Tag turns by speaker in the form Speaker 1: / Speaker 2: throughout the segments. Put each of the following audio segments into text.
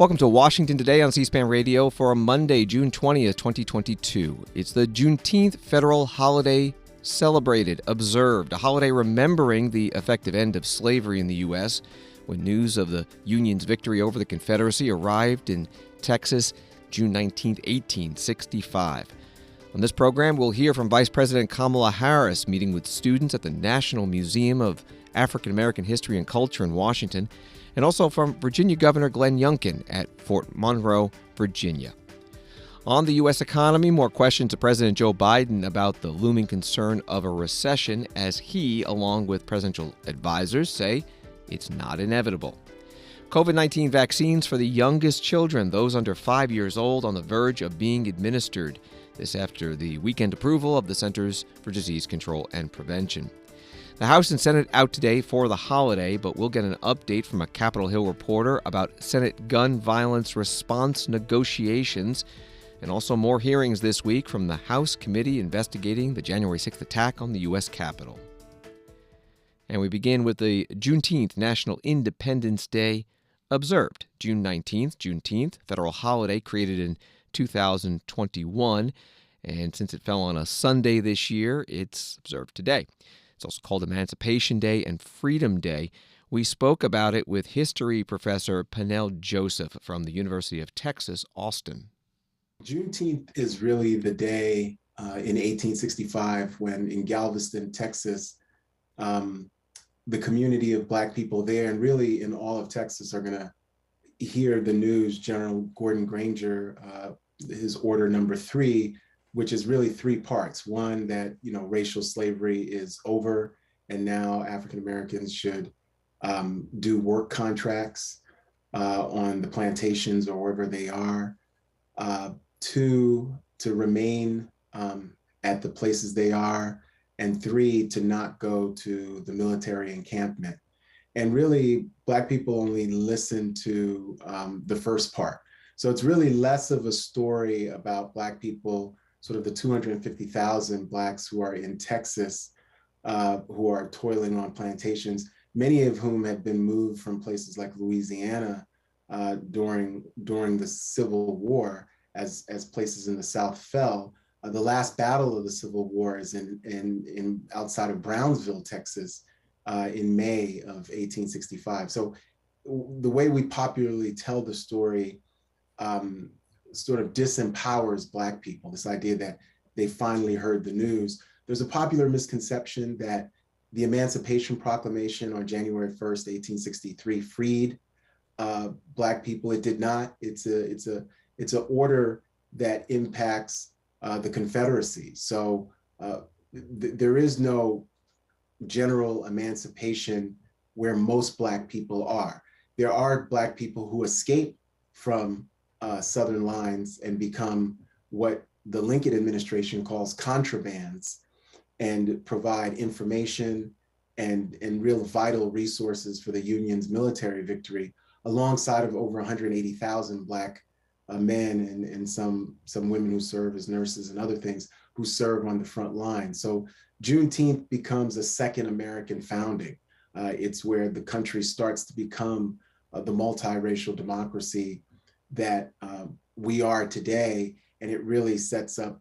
Speaker 1: Welcome to Washington Today on C-SPAN Radio for Monday, June 20th, 2022. It's the Juneteenth federal holiday celebrated, observed, a holiday remembering the effective end of slavery in the U.S. when news of the Union's victory over the Confederacy arrived in Texas June 19, 1865. On this program, we'll hear from Vice President Kamala Harris meeting with students at the National Museum of African American History and Culture in Washington, and also from Virginia Governor Glenn Youngkin at Fort Monroe, Virginia. On the U.S. economy, more questions to President Joe Biden about the looming concern of a recession as he, along with presidential advisors, say it's not inevitable. COVID-19 vaccines for the youngest children, those under 5 years old, on the verge of being administered. This after the weekend approval of the Centers for Disease Control and Prevention. The House and Senate out today for the holiday, but we'll get an update from a Capitol Hill reporter about Senate gun violence response negotiations, and also more hearings this week from the House committee investigating the January 6th attack on the U.S. Capitol. And we begin with the Juneteenth National Independence Day observed. June 19th, Juneteenth, federal holiday created in 2021, and since it fell on a Sunday this year, it's observed today. It's also called Emancipation Day and Freedom Day. We spoke about it with history professor Schnell from the University of Texas, Austin.
Speaker 2: Juneteenth is really the day in 1865 when in Galveston, Texas, the community of Black people there and really in all of Texas are going to hear the news. General Gordon Granger, his order number 3, which is really 3 parts. One, that, racial slavery is over and now African Americans should do work contracts on the plantations or wherever they are. 2, to remain at the places they are. And 3, to not go to the military encampment. And really, Black people only listen to the first part. So it's really less of a story about Black people, sort of the 250,000 Blacks who are in Texas, who are toiling on plantations, many of whom have been moved from places like Louisiana during the Civil War as places in the South fell. The last battle of the Civil War is in outside of Brownsville, Texas, in May of 1865. So the way we popularly tell the story sort of disempowers Black people, this idea that they finally heard the news. There's a popular misconception that the Emancipation Proclamation on January 1st, 1863 freed Black people. It did not. It's an order that impacts the Confederacy. So there is no general emancipation where most Black people are. There are Black people who escape from Southern lines and become what the Lincoln administration calls contrabands and provide information and real vital resources for the Union's military victory, alongside of over 180,000 Black men and some women who serve as nurses and other things who serve on the front line. So Juneteenth becomes a second American founding. It's where the country starts to become the multiracial democracy that we are today, and it really sets up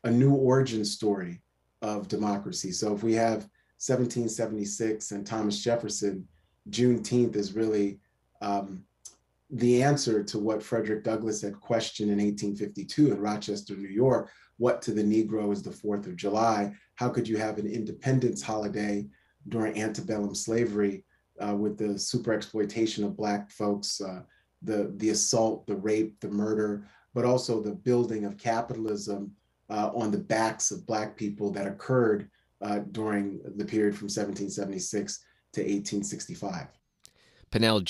Speaker 2: a new origin story of democracy. So if we have 1776 and Thomas Jefferson, Juneteenth is really the answer to what Frederick Douglass had questioned in 1852 in Rochester, New York. What to the Negro is the 4th of July? How could you have an independence holiday during antebellum slavery with the super exploitation of Black folks, the assault, the rape, the murder, but also the building of capitalism on the backs of Black people that occurred during the period from 1776 to 1865.
Speaker 1: Schnell,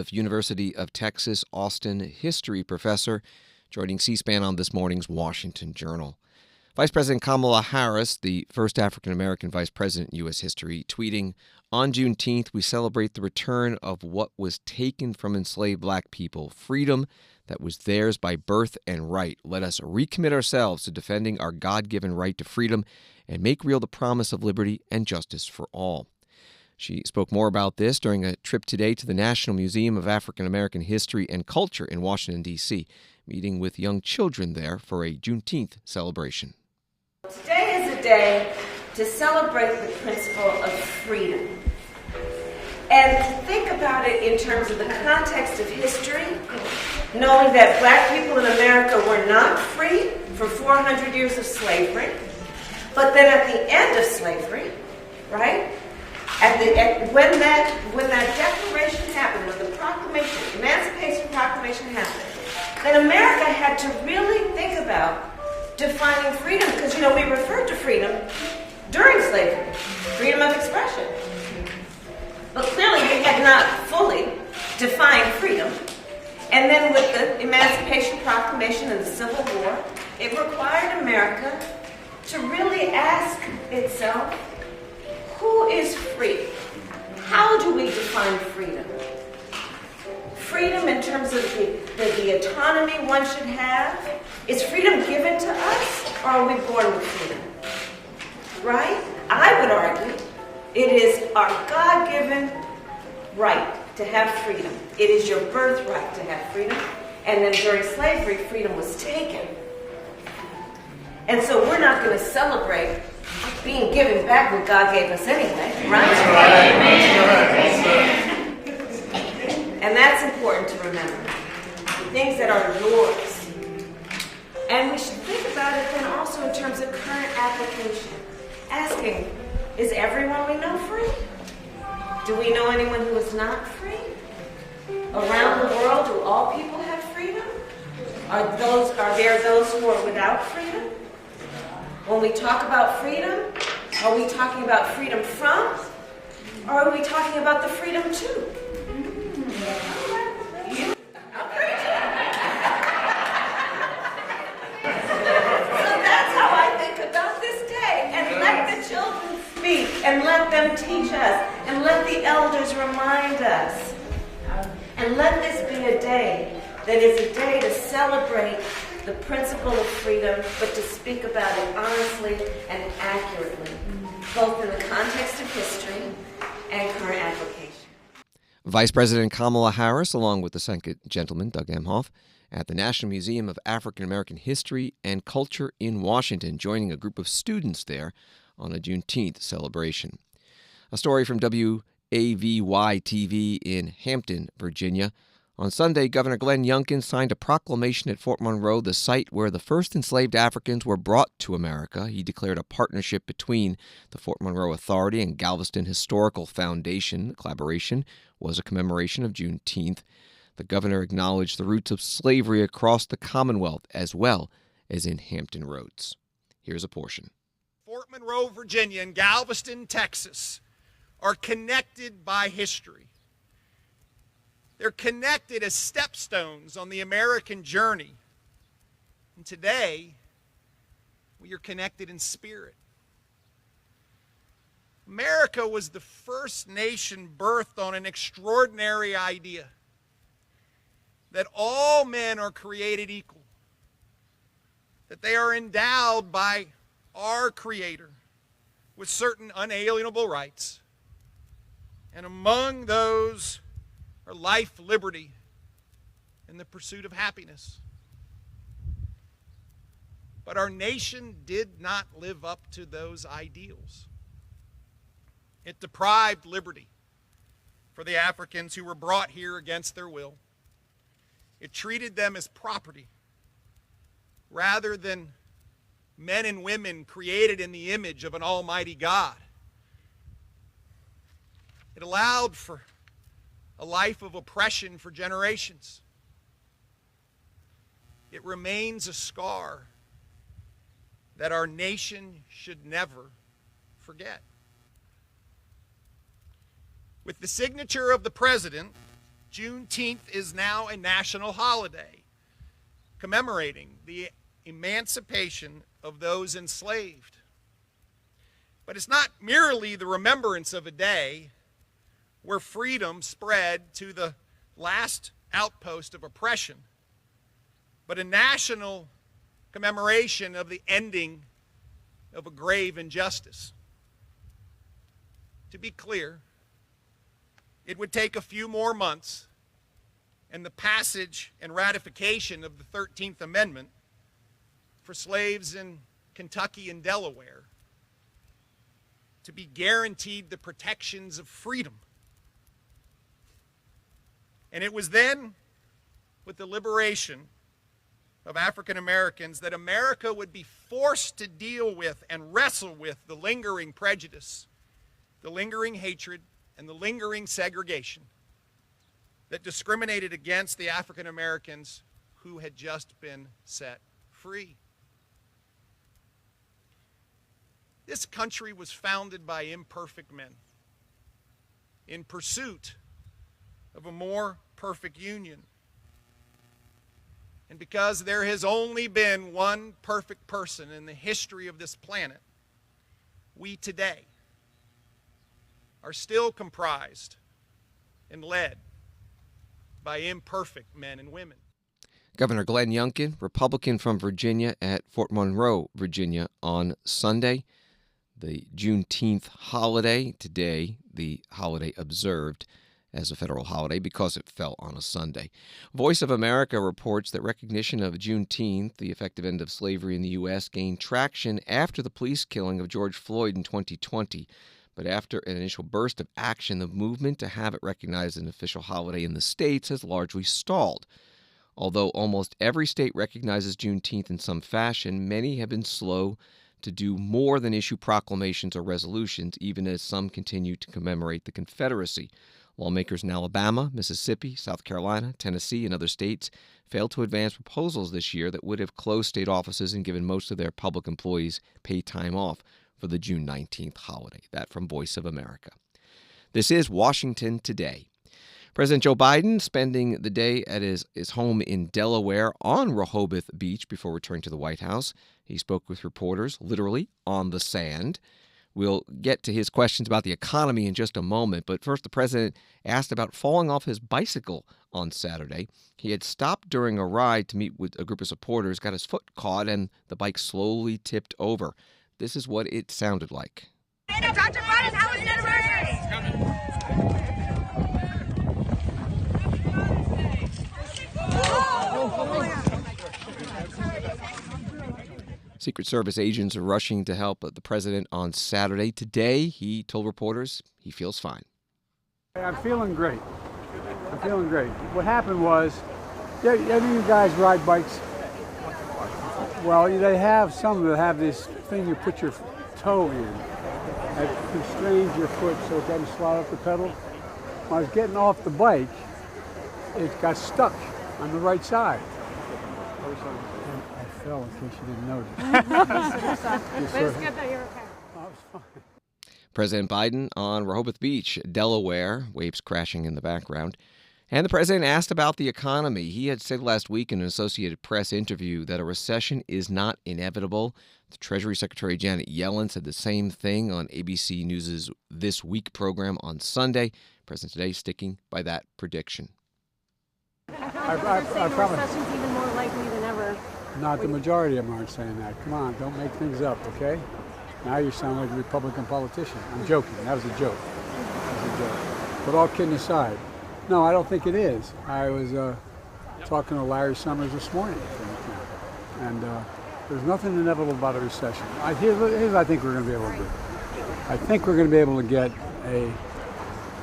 Speaker 1: University of Texas, Austin history professor, joining C-SPAN on this morning's Washington Journal. Vice President Kamala Harris, the first African-American vice president in U.S. history, tweeting, "On Juneteenth, we celebrate the return of what was taken from enslaved Black people, freedom that was theirs by birth and right. Let us recommit ourselves to defending our God-given right to freedom and make real the promise of liberty and justice for all." She spoke more about this during a trip today to the National Museum of African American History and Culture in Washington, D.C., meeting with young children there for a Juneteenth celebration.
Speaker 3: Today is a day to celebrate the principle of freedom and to think about it in terms of the context of history, knowing that Black people in America were not free for 400 years of slavery, but then at the end of slavery, right? When that declaration happened, when the proclamation, Emancipation Proclamation happened, then America had to really think about defining freedom, because, you know, we referred to freedom during slavery, freedom of expression. But clearly we had not fully defined freedom. And then with the Emancipation Proclamation and the Civil War, it required America to really ask itself, who is free? How do we define freedom? Freedom in terms of the autonomy one should have. Is freedom given to us, or are we born with freedom? Right? I would argue it is our God-given right to have freedom. It is your birthright to have freedom. And then during slavery, freedom was taken. And so we're not going to celebrate being given back what God gave us anyway, right? And that's important to remember. The things that are yours. And we should think about it then also in terms of current application. Asking, is everyone we know free? Do we know anyone who is not free? Around the world, do all people have freedom? Are there those who are without freedom? When we talk about freedom, are we talking about freedom from, or are we talking about the freedom to? And let them teach us, and let the elders remind us. And let this be a day that is a day to celebrate the principle of freedom, but to speak about it honestly and accurately, both in the context of history and current application.
Speaker 1: Vice President Kamala Harris, along with the second gentleman, Doug Emhoff, at the National Museum of African American History and Culture in Washington, joining a group of students there on a Juneteenth celebration. A story from WAVY-TV in Hampton, Virginia. On Sunday, Governor Glenn Youngkin signed a proclamation at Fort Monroe, the site where the first enslaved Africans were brought to America. He declared a partnership between the Fort Monroe Authority and Galveston Historical Foundation. The collaboration was a commemoration of Juneteenth. The governor acknowledged the roots of slavery across the Commonwealth as well as in Hampton Roads. Here's a portion.
Speaker 4: Fort Monroe, Virginia, and Galveston, Texas, are connected by history. They're connected as stepstones on the American journey. And today, we are connected in spirit. America was the first nation birthed on an extraordinary idea that all men are created equal, that they are endowed by our Creator with certain unalienable rights, and among those are life, liberty, and the pursuit of happiness. But our nation did not live up to those ideals. It deprived liberty for the Africans who were brought here against their will. It treated them as property rather than men and women created in the image of an almighty God. It allowed for a life of oppression for generations. It remains a scar that our nation should never forget. With the signature of the President, Juneteenth is now a national holiday commemorating the emancipation of those enslaved. But it's not merely the remembrance of a day where freedom spread to the last outpost of oppression, but a national commemoration of the ending of a grave injustice. To be clear, It would take a few more months and the passage and ratification of the 13th Amendment for slaves in Kentucky and Delaware to be guaranteed the protections of freedom. And it was then, with the liberation of African Americans, that America would be forced to deal with and wrestle with the lingering prejudice, the lingering hatred, and the lingering segregation that discriminated against the African Americans who had just been set free. This country was founded by imperfect men in pursuit of a more perfect union. And because there has only been one perfect person in the history of this planet, we today are still comprised and led by imperfect men and women.
Speaker 1: Governor Glenn Youngkin, Republican from Virginia, at Fort Monroe, Virginia, on Sunday. The Juneteenth holiday, today, the holiday observed as a federal holiday because it fell on a Sunday. Voice of America reports that recognition of Juneteenth, the effective end of slavery in the U.S., gained traction after the police killing of George Floyd in 2020. But after an initial burst of action, the movement to have it recognized as an official holiday in the states has largely stalled. Although almost every state recognizes Juneteenth in some fashion, many have been slow to do more than issue proclamations or resolutions, even as some continue to commemorate the Confederacy. Lawmakers in Alabama, Mississippi, South Carolina, Tennessee, and other states failed to advance proposals this year that would have closed state offices and given most of their public employees paid time off for the June 19th holiday. That from Voice of America. This is Washington Today. President Joe Biden spending the day at his home in Delaware on Rehoboth Beach before returning to the White House. He spoke with reporters, literally, on the sand. We'll get to his questions about the economy in just a moment, but first the president asked about falling off his bicycle on Saturday. He had stopped during a ride to meet with a group of supporters, got his foot caught, and the bike slowly tipped over. This is what it sounded like.
Speaker 5: Dr. Biden, how was your anniversary?
Speaker 1: Secret Service agents are rushing to help the president on Saturday. Today, he told reporters he feels fine.
Speaker 6: I'm feeling great. I'm feeling great. What happened was, any of you guys ride bikes? Well, they have some that have this thing you put your toe in that constrains your foot so it doesn't slide off the pedal. When I was getting off the bike, it got stuck on the right side. And I fell, in case you didn't notice.
Speaker 5: But it's good that you're okay.
Speaker 6: I was fine.
Speaker 1: President Biden on Rehoboth Beach, Delaware, waves crashing in the background. And the president asked about the economy. He had said last week in an Associated Press interview that a recession is not inevitable. The Treasury Secretary Janet Yellen said the same thing on ABC News' This Week program on Sunday. President today sticking by that prediction.
Speaker 5: I promise. The recession's even more likely than ever.
Speaker 6: Not the majority of them aren't saying that. Come on, don't make things up, okay? Now you sound like a Republican politician. I'm joking. That was a joke. But all kidding aside, no, I don't think it is. I was talking to Larry Summers this morning, and there's nothing inevitable about a recession. Here's what I think we're going to be able to do. I think we're going to be able to get a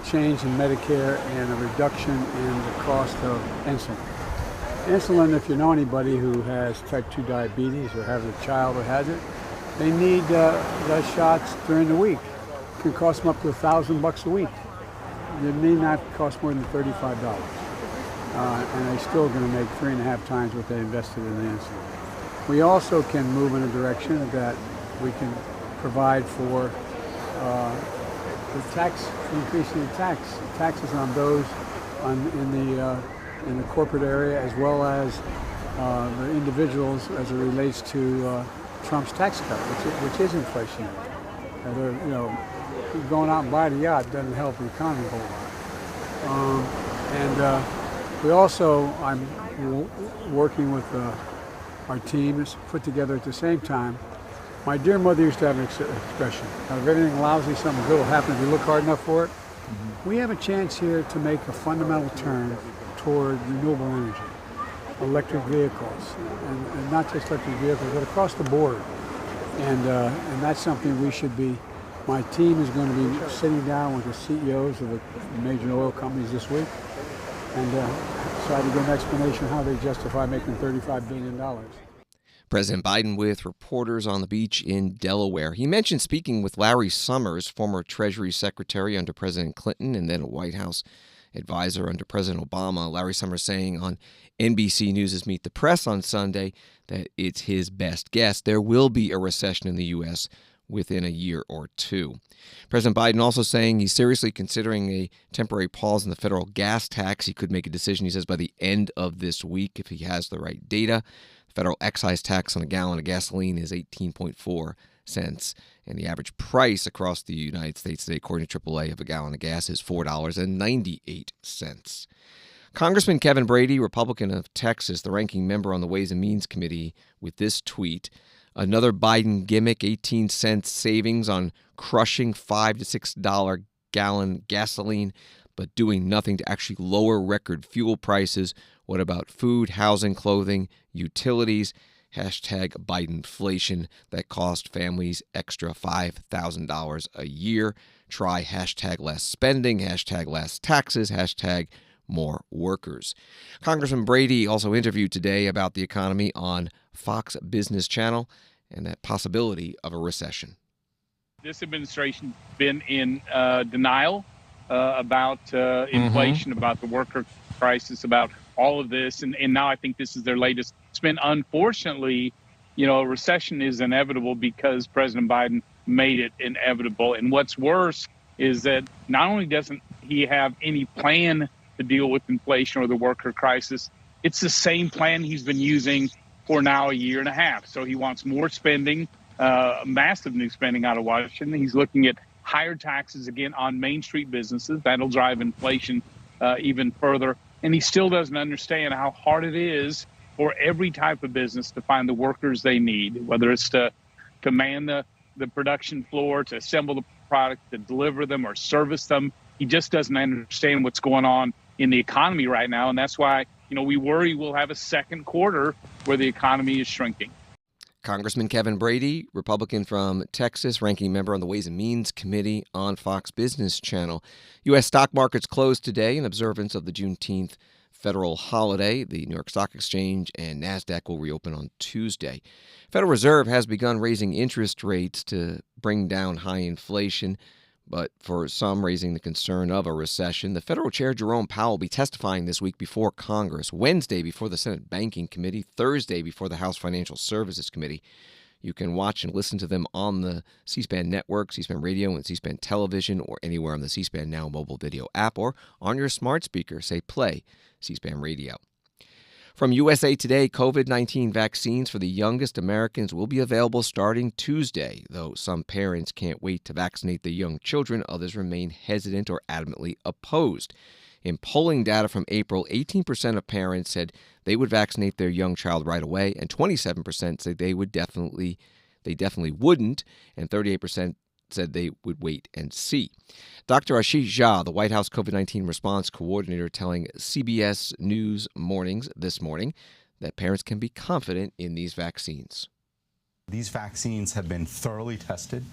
Speaker 6: change in Medicare and a reduction in the cost of insulin. Insulin, if you know anybody who has type 2 diabetes or has a child who has it, they need the shots during the week. It can cost them up to $1,000 a week. It need not cost more than $35. And they're still going to make 3.5 times what they invested in the insulin. We also can move in a direction that we can provide for the tax, increasing the taxes on those in the corporate area, as well as the individuals as it relates to Trump's tax cut, which is inflationary. Going out and buying a yacht doesn't help the economy a whole lot. We also, I'm working with our team, is put together at the same time. My dear mother used to have an expression: if everything lousy, something good will happen if you look hard enough for it. We have a chance here to make a fundamental turn toward renewable energy, electric vehicles, and not just electric vehicles, but across the board. And that's something we should be. My team is going to be sitting down with the CEOs of the major oil companies this week and try to get an explanation how they justify making $35 billion.
Speaker 1: President Biden with reporters on the beach in Delaware. He mentioned speaking with Larry Summers, former Treasury Secretary under President Clinton and then a White House advisor under President Obama. Larry Summers saying on NBC News' Meet the Press on Sunday that it's his best guess there will be a recession in the U.S. within a year or two. President Biden also saying he's seriously considering a temporary pause in the federal gas tax. He could make a decision, he says, by the end of this week if he has the right data. Federal excise tax on a gallon of gasoline is 18.4 cents, and the average price across the United States today, according to AAA, of a gallon of gas is $4.98. Congressman Kevin Brady, Republican of Texas, the ranking member on the Ways and Means Committee, with this tweet: another Biden gimmick, 18 cents savings on crushing $5 to $6 gallon gasoline, but doing nothing to actually lower record fuel prices. What about food, housing, clothing, utilities? Hashtag Bidenflation that cost families extra $5,000 a year. Try hashtag less spending, hashtag less taxes, hashtag more workers. Congressman Brady also interviewed today about the economy on Fox Business Channel and that possibility of a recession.
Speaker 7: This administration's been in denial about inflation, about the worker crisis, about all of this. And now I think this is their latest spin. Unfortunately, a recession is inevitable because President Biden made it inevitable. And what's worse is that not only doesn't he have any plan to deal with inflation or the worker crisis, it's the same plan he's been using for now a year and a half. So he wants more spending, massive new spending out of Washington. He's looking at higher taxes again on Main Street businesses. That'll drive inflation even further. And he still doesn't understand how hard it is for every type of business to find the workers they need, whether it's to man the production floor, to assemble the product, to deliver them or service them. He just doesn't understand what's going on in the economy right now. And that's why, we worry we'll have a second quarter where the economy is shrinking.
Speaker 1: Congressman Kevin Brady, Republican from Texas, ranking member on the Ways and Means Committee on Fox Business Channel. U.S. stock markets closed today in observance of the Juneteenth federal holiday. The New York Stock Exchange and NASDAQ will reopen on Tuesday. Federal Reserve has begun raising interest rates to bring down high inflation, but for some raising the concern of a recession. The Federal Chair Jerome Powell will be testifying this week before Congress, Wednesday before the Senate Banking Committee, Thursday before the House Financial Services Committee. You can watch and listen to them on the C-SPAN network, C-SPAN radio, and C-SPAN television, or anywhere on the C-SPAN Now mobile video app, or on your smart speaker. Say play C-SPAN radio. From USA Today, COVID-19 vaccines for the youngest Americans will be available starting Tuesday. Though some parents can't wait to vaccinate their young children, others remain hesitant or adamantly opposed. In polling data from April, 18% of parents said they would vaccinate their young child right away, and 27% said they definitely wouldn't, and 38% said they would wait and see. Dr. Ashish Jha, the White House COVID-19 response coordinator, telling CBS News Mornings this morning that parents can be confident in these vaccines.
Speaker 8: These vaccines have been thoroughly tested.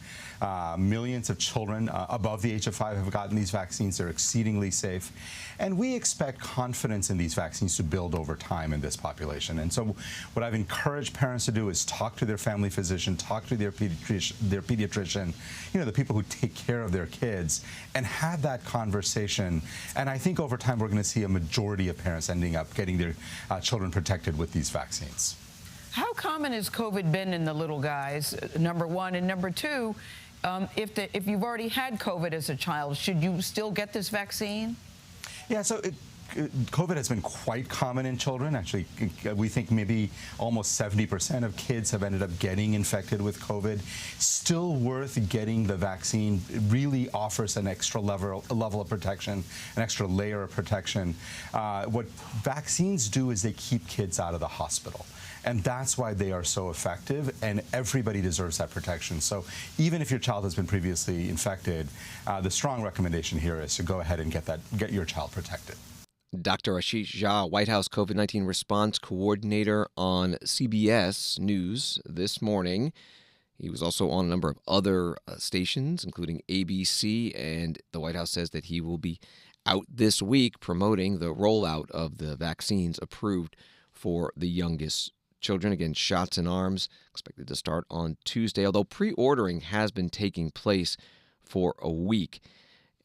Speaker 8: Millions of children above the age of 5 have gotten these vaccines. They're exceedingly safe. And we expect confidence in these vaccines to build over time in this population. And so what I've encouraged parents to do is talk to their family physician, talk to their pediatrician, the people who take care of their kids, and have that conversation. And I think over time we're going to see a majority of parents ending up getting their children protected with these vaccines.
Speaker 9: How common has COVID been in the little guys, number one? And number two, if you've already had COVID as a child, should you still get this vaccine?
Speaker 8: Yeah, so COVID has been quite common in children. Actually, we think maybe almost 70% of kids have ended up getting infected with COVID. Still worth getting the vaccine. It really offers an extra level of protection, an extra layer of protection. What vaccines do is they keep kids out of the hospital. And that's why they are so effective, and everybody deserves that protection. So even if your child has been previously infected, the strong recommendation here is to go ahead and get your child protected.
Speaker 1: Dr. Ashish Jha, White House COVID-19 response coordinator on CBS News this morning. He was also on a number of other stations, including ABC, and the White House says that he will be out this week promoting the rollout of the vaccines approved for the youngest children. Again, shots in arms expected to start on Tuesday, although pre-ordering has been taking place for a week.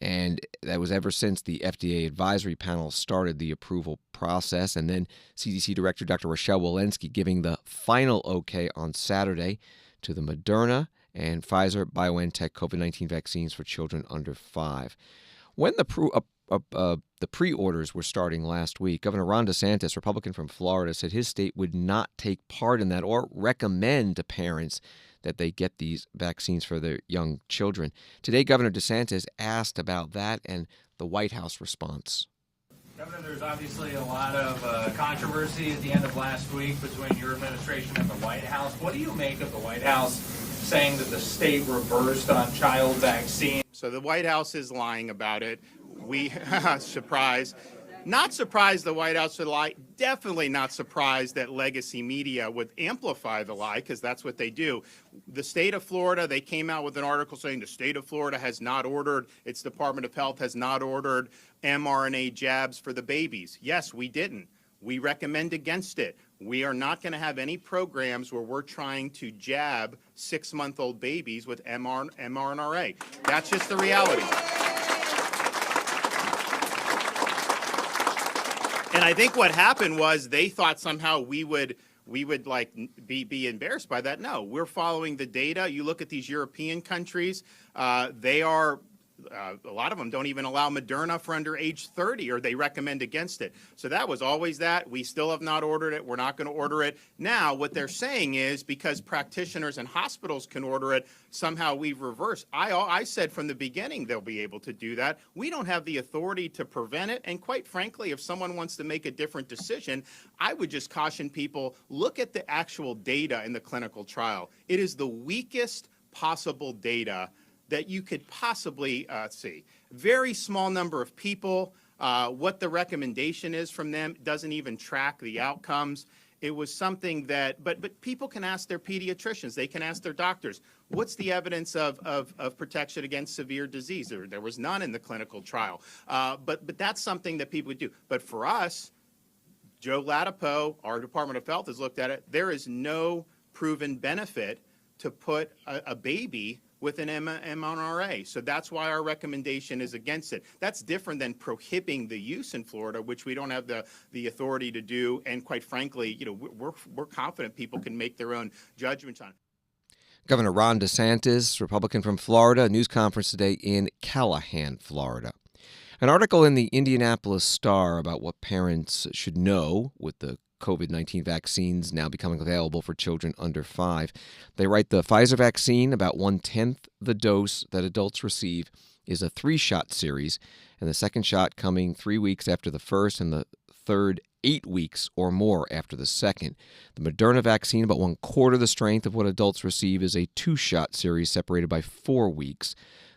Speaker 1: And that was ever since the FDA advisory panel started the approval process. And then CDC Director Dr. Rochelle Walensky giving the final okay on Saturday to the Moderna and Pfizer-BioNTech COVID-19 vaccines for children under 5. When the pre-orders were starting last week, Governor Ron DeSantis, Republican from Florida, said his state would not take part in that or recommend to parents that they get these vaccines for their young children. Today, Governor DeSantis asked about that and the White House response.
Speaker 10: Governor, there's obviously a lot of controversy at the end of last week between your administration and the White House. What do you make of the White House saying that the state reversed on child vaccine?
Speaker 11: So the White House is lying about it. We, surprise. Not surprised the White House would lie. Definitely not surprised that legacy media would amplify the lie, because that's what they do. The state of Florida, they came out with an article saying the state of Florida has not ordered, its Department of Health has not ordered mRNA jabs for the babies. Yes, we didn't. We recommend against it. We are not going to have any programs where we're trying to jab 6-month-old babies with mRNA. That's just the reality. And I think what happened was they thought somehow we would like be embarrassed by that. No, we're following the data. You look at these European countries, they are a lot of them don't even allow Moderna for under age 30, or they recommend against it. So that was always that. We still have not ordered it. We're not going to order it. Now, what they're saying is because practitioners and hospitals can order it, somehow we've reversed. I said from the beginning they'll be able to do that. We don't have the authority to prevent it. And quite frankly, if someone wants to make a different decision, I would just caution people, look at the actual data in the clinical trial. It is the weakest possible data that you could possibly see. Very small number of people. What the recommendation is from them doesn't even track the outcomes. It was something that, but people can ask their pediatricians. They can ask their doctors. What's the evidence of protection against severe disease? There was none in the clinical trial. But that's something that people would do. But for us, Joe Latipo, our Department of Health has looked at it. There is no proven benefit to put a baby with an mRNA. So that's why our recommendation is against it. That's different than prohibiting the use in Florida, which we don't have the authority to do. And quite frankly, we're confident people can make their own judgments on it.
Speaker 1: Governor Ron DeSantis, Republican from Florida, a news conference today in Callahan, Florida. An article in the Indianapolis Star about what parents should know with the COVID-19 vaccines now becoming available for children under 5. They write the Pfizer vaccine, about 1/10 the dose that adults receive, is a 3-shot series, and the second shot coming 3 weeks after the first and the third 8 weeks or more after the second. The Moderna vaccine, about 1/4 the strength of what adults receive, is a 2-shot series separated by 4 weeks.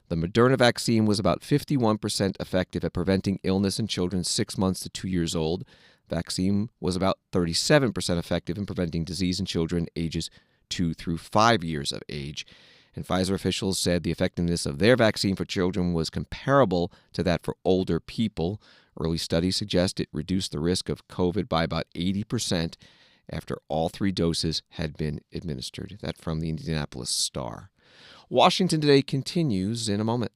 Speaker 1: The Moderna vaccine was about 51% effective at preventing illness in children 6 months to 2 years old. Vaccine was about 37% effective in preventing disease in children ages 2 through 5 years of age. And Pfizer officials said the effectiveness of their vaccine for children was comparable to that for older people. Early studies suggest it reduced the risk of COVID by about 80% after all 3 doses had been administered. That from the Indianapolis Star. Washington Today continues in a moment.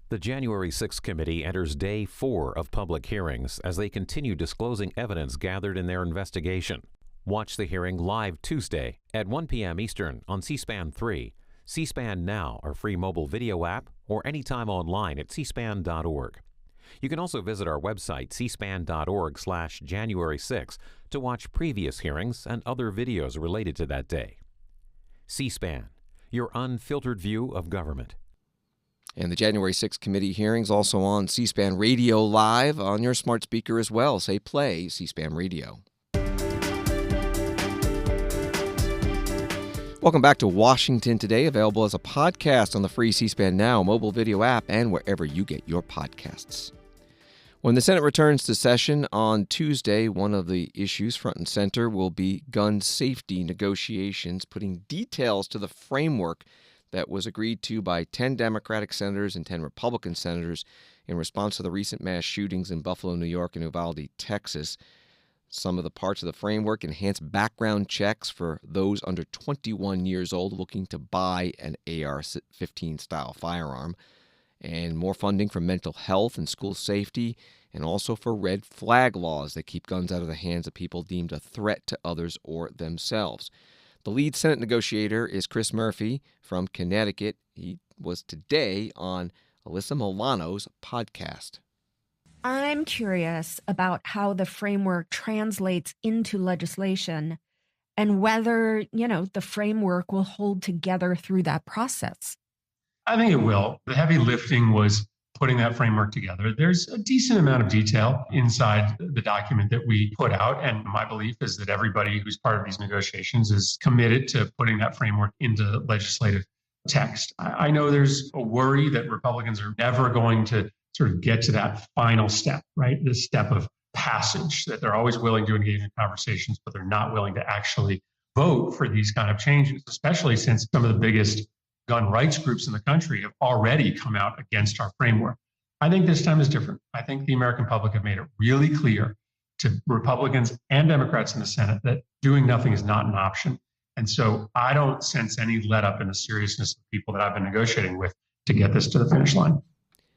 Speaker 12: The January 6th committee enters day 4 of public hearings as they continue disclosing evidence gathered in their investigation. Watch the hearing live Tuesday at 1 p.m. Eastern on C-SPAN 3, C-SPAN Now, our free mobile video app, or anytime online at cspan.org. You can also visit our website, cspan.org/January 6, to watch previous hearings and other videos related to that day. C-SPAN, your unfiltered view of government.
Speaker 1: And the January 6th committee hearings also on C-SPAN Radio Live on your smart speaker as well. Say play C-SPAN Radio. Welcome back to Washington Today, available as a podcast on the free C-SPAN Now mobile video app and wherever you get your podcasts. When the Senate returns to session on Tuesday, one of the issues front and center will be gun safety negotiations, putting details to the framework that was agreed to by 10 Democratic senators and 10 Republican senators in response to the recent mass shootings in Buffalo, New York, and Uvalde, Texas. Some of the parts of the framework enhance background checks for those under 21 years old looking to buy an AR-15 style firearm, and more funding for mental health and school safety, and also for red flag laws that keep guns out of the hands of people deemed a threat to others or themselves. The lead Senate negotiator is Chris Murphy from Connecticut. He was today on Alyssa Milano's podcast.
Speaker 13: I'm curious about how the framework translates into legislation and whether, the framework will hold together through that process.
Speaker 14: I think it will. The heavy lifting was putting that framework together. There's a decent amount of detail inside the document that we put out. And my belief is that everybody who's part of these negotiations is committed to putting that framework into legislative text. I know there's a worry that Republicans are never going to sort of get to that final step, right? This step of passage, that they're always willing to engage in conversations, but they're not willing to actually vote for these kind of changes, especially since some of the biggest gun rights groups in the country have already come out against our framework. I think this time is different. I think the American public have made it really clear to Republicans and Democrats in the Senate that doing nothing is not an option. And so I don't sense any let up in the seriousness of people that I've been negotiating with to get this to the finish line.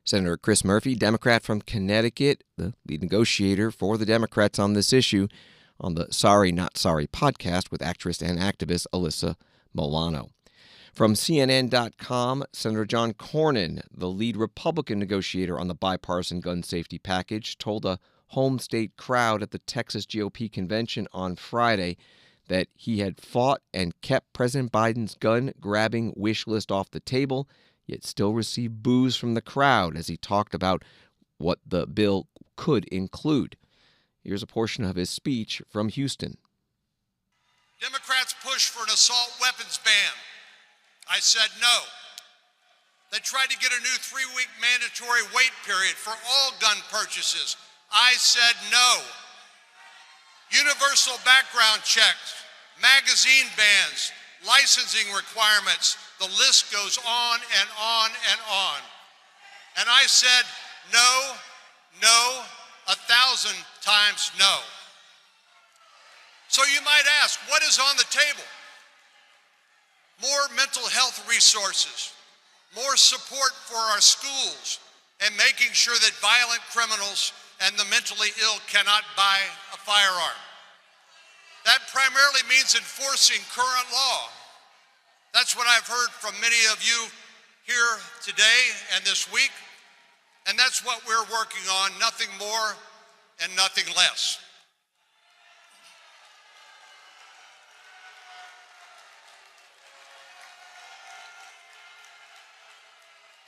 Speaker 1: Senator Chris Murphy, Democrat from Connecticut, the lead negotiator for the Democrats on this issue, on the Sorry Not Sorry podcast with actress and activist Alyssa Milano. From CNN.com, Senator John Cornyn, the lead Republican negotiator on the bipartisan gun safety package, told a home state crowd at the Texas GOP convention on Friday that he had fought and kept President Biden's gun-grabbing wish list off the table, yet still received boos from the crowd as he talked about what the bill could include. Here's a portion of his speech from Houston.
Speaker 15: Democrats pushed for an assault weapons ban. I said no. They tried to get a new 3-week mandatory wait period for all gun purchases. I said no. Universal background checks, magazine bans, licensing requirements, the list goes on and on and on. And I said no, no, 1,000 times no. So you might ask, what is on the table? More mental health resources, more support for our schools, and making sure that violent criminals and the mentally ill cannot buy a firearm. That primarily means enforcing current law. That's what I've heard from many of you here today and this week, and that's what we're working on, nothing more and nothing less.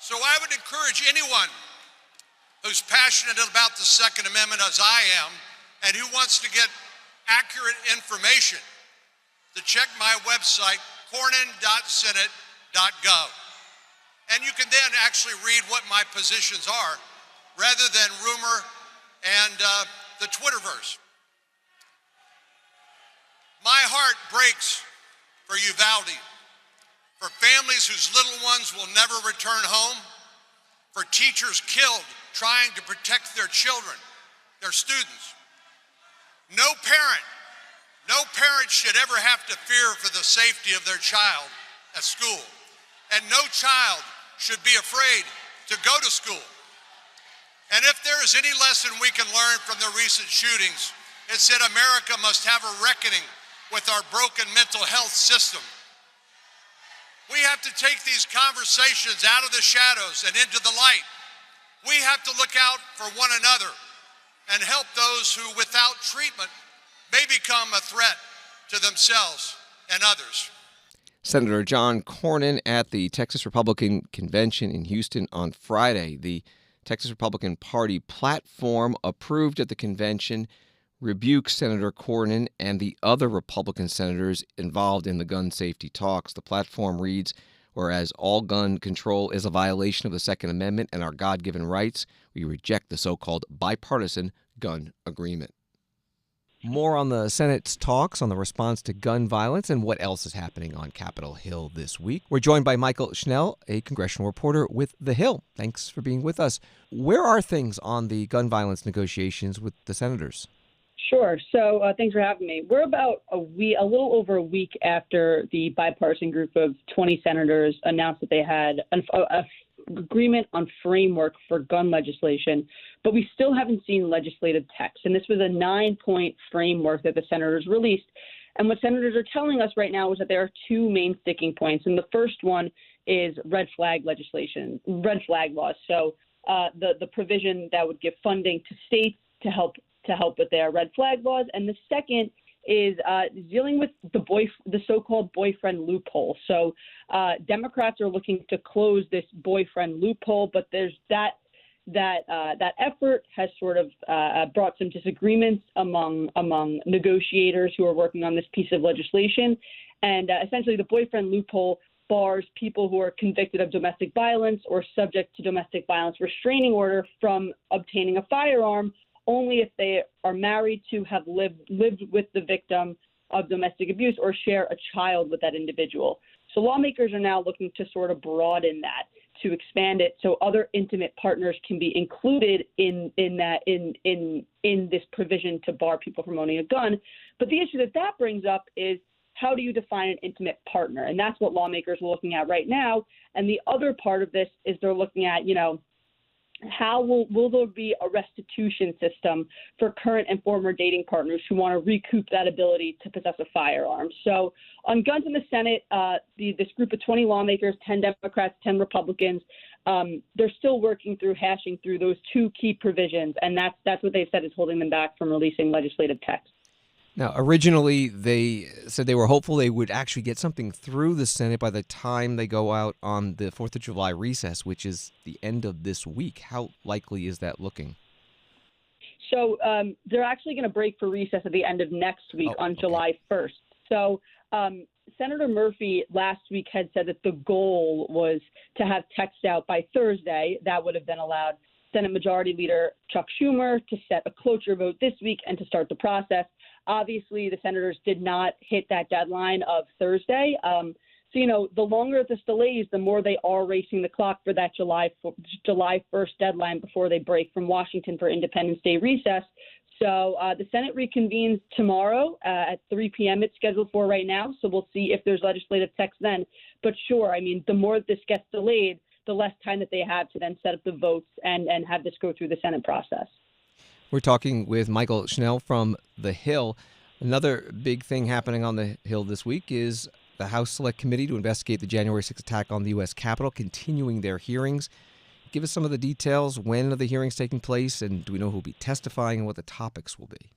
Speaker 15: So I would encourage anyone who's passionate about the Second Amendment as I am and who wants to get accurate information to check my website, cornyn.senate.gov. And you can then actually read what my positions are rather than rumor and the Twitterverse. My heart breaks for Uvalde, for families whose little ones will never return home, for teachers killed trying to protect their children, their students. No parent should ever have to fear for the safety of their child at school. And no child should be afraid to go to school. And if there is any lesson we can learn from the recent shootings, it's that America must have a reckoning with our broken mental health system. We have to take these conversations out of the shadows and into the light We have to look out for one another and help those who, without treatment, may become a threat to themselves and others.
Speaker 1: Senator John Cornyn at the Texas Republican Convention in Houston on Friday. The Texas Republican Party platform approved at the convention rebukes Senator Cornyn and the other Republican senators involved in the gun safety talks. The platform reads, whereas all gun control is a violation of the Second Amendment and our God-given rights, we reject the so-called bipartisan gun agreement. More on the Senate's talks on the response to gun violence and what else is happening on Capitol Hill this week. We're joined by Mychael Schnell, a congressional reporter with The Hill. Thanks for being with us. Where are things on the gun violence negotiations with the senators?
Speaker 16: Sure. So thanks for having me. We're about a little over a week after the bipartisan group of 20 senators announced that they had an agreement on framework for gun legislation, but we still haven't seen legislative text. And this was a 9-point framework that the senators released. And what senators are telling us right now is that there are two main sticking points. And the first one is red flag legislation, red flag laws. So the provision that would give funding to states to help with their red flag laws. And the second is dealing with the so-called boyfriend loophole. So Democrats are looking to close this boyfriend loophole, but there's that effort has sort of brought some disagreements among negotiators who are working on this piece of legislation. And essentially the boyfriend loophole bars people who are convicted of domestic violence or subject to domestic violence restraining order from obtaining a firearm only if they are married to, have lived with the victim of domestic abuse, or share a child with that individual. So lawmakers are now looking to sort of broaden that, to expand it so other intimate partners can be included in this provision to bar people from owning a gun. But the issue that brings up is, how do you define an intimate partner? And that's what lawmakers are looking at right now. And the other part of this is they're looking at, how will there be a restitution system for current and former dating partners who want to recoup that ability to possess a firearm? So on guns in the Senate, this group of 20 lawmakers, 10 Democrats, 10 Republicans, they're still working through hashing through those two key provisions, and that's what they've said is holding them back from releasing legislative text.
Speaker 1: Now, originally, they said they were hopeful they would actually get something through the Senate by the time they go out on the 4th of July recess, which is the end of this week. How likely is that looking?
Speaker 16: So they're actually going to break for recess at the end of next week on July 1st. So Senator Murphy last week had said that the goal was to have text out by Thursday. That would have then allowed Senate Majority Leader Chuck Schumer to set a cloture vote this week and to start the process. Obviously, the senators did not hit that deadline of Thursday. So, the longer this delays, the more they are racing the clock for that July 1st deadline before they break from Washington for Independence Day recess. So the Senate reconvenes tomorrow at 3 p.m. It's scheduled for right now. So we'll see if there's legislative text then. But sure, the more this gets delayed, the less time that they have to then set up the votes and have this go through the Senate process.
Speaker 1: We're talking with Mychael Schnell from The Hill. Another big thing happening on The Hill this week is the House Select Committee to investigate the January 6th attack on the U.S. Capitol, continuing their hearings. Give us some of the details. When are the hearings taking place, and do we know who will be testifying and what the topics will be?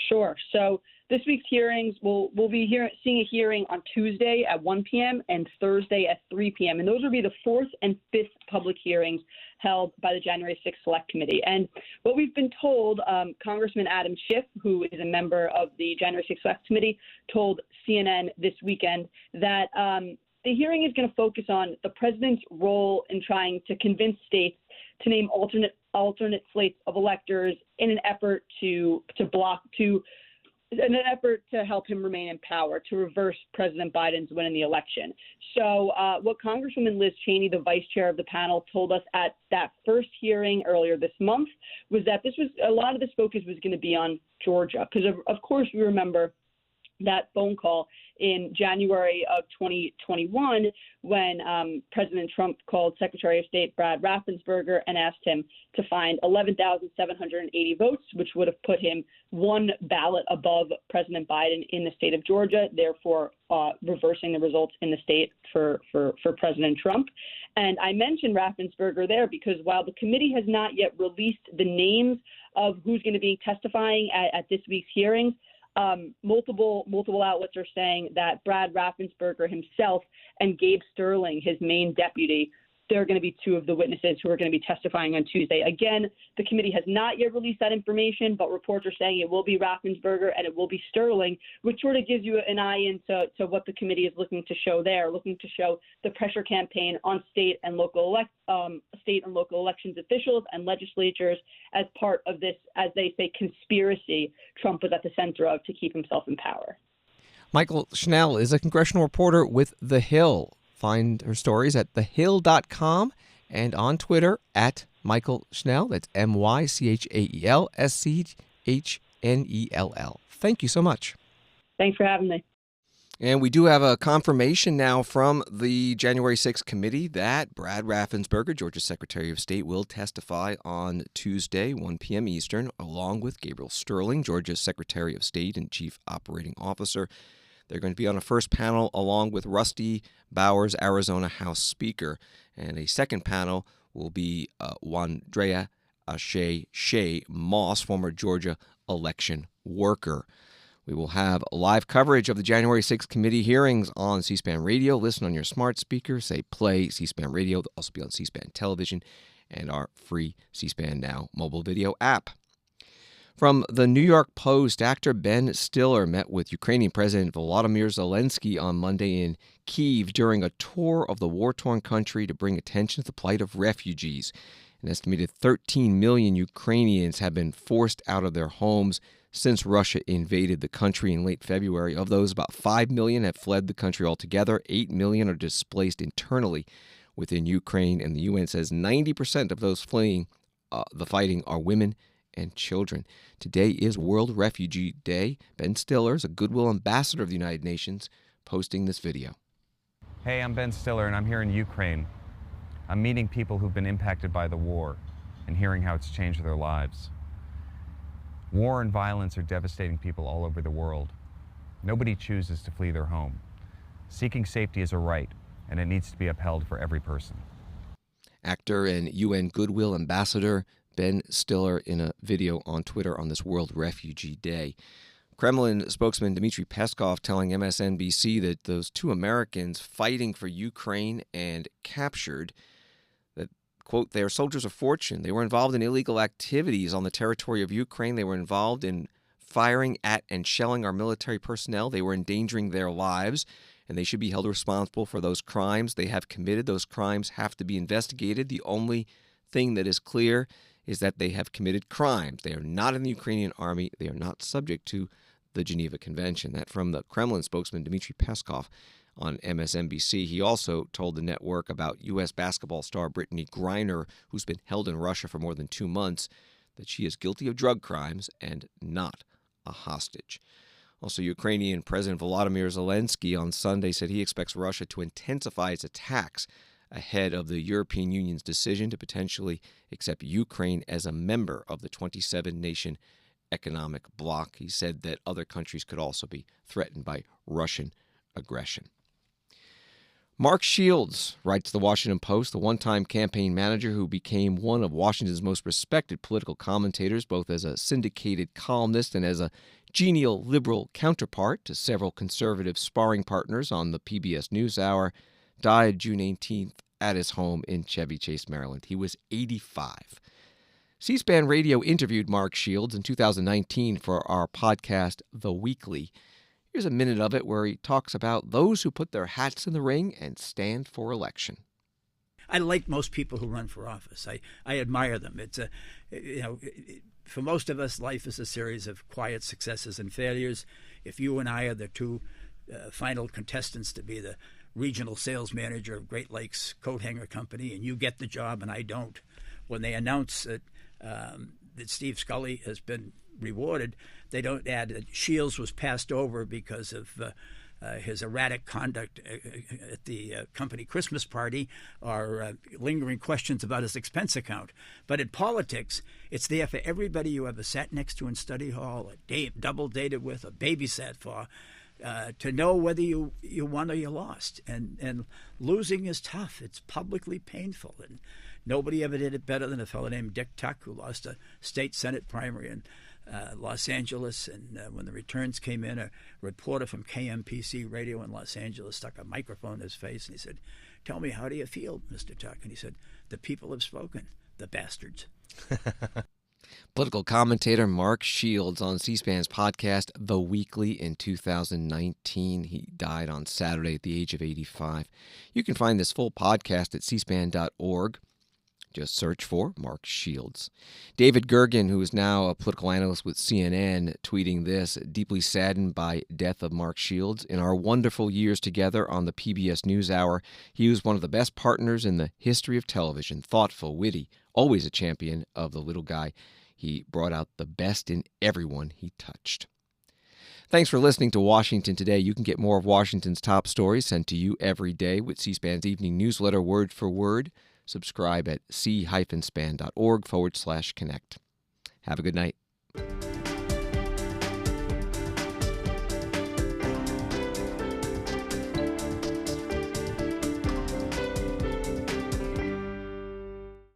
Speaker 16: Sure. So this week's hearings, we'll be seeing a hearing on Tuesday at 1 p.m. and Thursday at 3 p.m. And those will be the 4th and 5th public hearings held by the January 6th Select Committee. And what we've been told, Congressman Adam Schiff, who is a member of the January 6th Select Committee, told CNN this weekend that the hearing is going to focus on the president's role in trying to convince states to name alternate slates of electors in an effort to help him remain in power, to reverse President Biden's win in the election. So what Congresswoman Liz Cheney, the vice chair of the panel, told us at that first hearing earlier this month was that a lot of this focus was going to be on Georgia, because of course we remember that phone call in January of 2021 when President Trump called Secretary of State Brad Raffensperger and asked him to find 11,780 votes, which would have put him one ballot above President Biden in the state of Georgia, therefore reversing the results in the state for President Trump. And I mentioned Raffensperger there because while the committee has not yet released the names of who's going to be testifying at this week's hearings, multiple outlets are saying that Brad Raffensperger himself and Gabe Sterling, his main deputy, they're going to be two of the witnesses who are going to be testifying on Tuesday. Again, the committee has not yet released that information, but reports are saying it will be Raffensperger and it will be Sterling, which sort of gives you an eye into what the committee is looking to show there, looking to show the pressure campaign on state and local elections officials and legislatures as part of this, as they say, conspiracy Trump was at the center of to keep himself in power.
Speaker 1: Mychael Schnell is a congressional reporter with The Hill. Find her stories at thehill.com and on Twitter at Mychael Schnell. That's MychaelSchnell. Thank you so much.
Speaker 16: Thanks for having me.
Speaker 1: And we do have a confirmation now from the January 6th committee that Brad Raffensperger, Georgia's Secretary of State, will testify on Tuesday, 1 p.m. Eastern, along with Gabriel Sterling, Georgia's Secretary of State and Chief Operating Officer. They're going to be on a first panel along with Rusty Bowers, Arizona House Speaker. And a second panel will be Wandrea Shea Moss, former Georgia election worker. We will have live coverage of the January 6th committee hearings on C-SPAN Radio. Listen on your smart speaker, say play C-SPAN Radio. They'll also be on C-SPAN Television and our free C-SPAN Now mobile video app. From the New York Post, actor Ben Stiller met with Ukrainian President Volodymyr Zelensky on Monday in Kyiv during a tour of the war-torn country to bring attention to the plight of refugees. An estimated 13 million Ukrainians have been forced out of their homes since Russia invaded the country in late February. Of those, about 5 million have fled the country altogether. 8 million are displaced internally within Ukraine, and the UN says 90% of those fleeing the fighting are women and children. Today is World Refugee Day. Ben Stiller is a Goodwill Ambassador of the United Nations, posting this video.
Speaker 17: Hey, I'm Ben Stiller, and I'm here in Ukraine. I'm meeting people who've been impacted by the war and hearing how it's changed their lives. War and violence are devastating people all over the world. Nobody chooses to flee their home. Seeking safety is a right, and it needs to be upheld for every person.
Speaker 1: Actor and UN Goodwill Ambassador Ben Stiller in a video on Twitter on this World Refugee Day. Kremlin spokesman Dmitry Peskov telling MSNBC that those two Americans fighting for Ukraine and captured, that, quote, they are soldiers of fortune. They were involved in illegal activities on the territory of Ukraine. They were involved in firing at and shelling our military personnel. They were endangering their lives, and they should be held responsible for those crimes they have committed. Those crimes have to be investigated. The only thing that is clear is that they have committed crimes. They are not in the Ukrainian army. They are not subject to the Geneva Convention. That from the Kremlin spokesman Dmitry Peskov on MSNBC. He also told the network about U.S. basketball star Brittany Griner, who's been held in Russia for more than 2 months, that she is guilty of drug crimes and not a hostage. Also, Ukrainian President Volodymyr Zelensky on Sunday said he expects Russia to intensify its attacks ahead of the European Union's decision to potentially accept Ukraine as a member of the 27-nation economic bloc. He said that other countries could also be threatened by Russian aggression. Mark Shields writes the Washington Post, the one-time campaign manager who became one of Washington's most respected political commentators, both as a syndicated columnist and as a genial liberal counterpart to several conservative sparring partners on the PBS NewsHour, died June 18th at his home in Chevy Chase, Maryland. He was 85. C-SPAN Radio interviewed Mark Shields in 2019 for our podcast, The Weekly. Here's a minute of it where he talks about those who put their hats in the ring and stand for election.
Speaker 18: I like most people who run for office. I admire them. It's for most of us, life is a series of quiet successes and failures. If you and I are the two final contestants to be the regional sales manager of Great Lakes Coat Hanger Company, and you get the job and I don't, when they announce that Steve Scully has been rewarded. They don't add that Shields was passed over because of his erratic conduct at the company Christmas party, or lingering questions about his expense account. But in politics, it's there for everybody you ever sat next to in study hall, double dated with, or babysat for, to know whether you won or you lost. And losing is tough. It's publicly painful. And nobody ever did it better than a fellow named Dick Tuck, who lost a state Senate primary in Los Angeles. And when the returns came in, a reporter from KMPC radio in Los Angeles stuck a microphone in his face and he said, "Tell me, how do you feel, Mr. Tuck?" And he said, "The people have spoken, the bastards."
Speaker 1: Political commentator Mark Shields on C-SPAN's podcast, The Weekly, in 2019. He died on Saturday at the age of 85. You can find this full podcast at cspan.org. Just search for Mark Shields. David Gergen, who is now a political analyst with CNN, tweeting this: "Deeply saddened by death of Mark Shields. In our wonderful years together on the PBS NewsHour, he was one of the best partners in the history of television. Thoughtful, witty, always a champion of the little guy. He brought out the best in everyone he touched." Thanks for listening to Washington Today. You can get more of Washington's top stories sent to you every day with C-SPAN's evening newsletter, word for word. Subscribe at c-span.org/connect. Have a good night.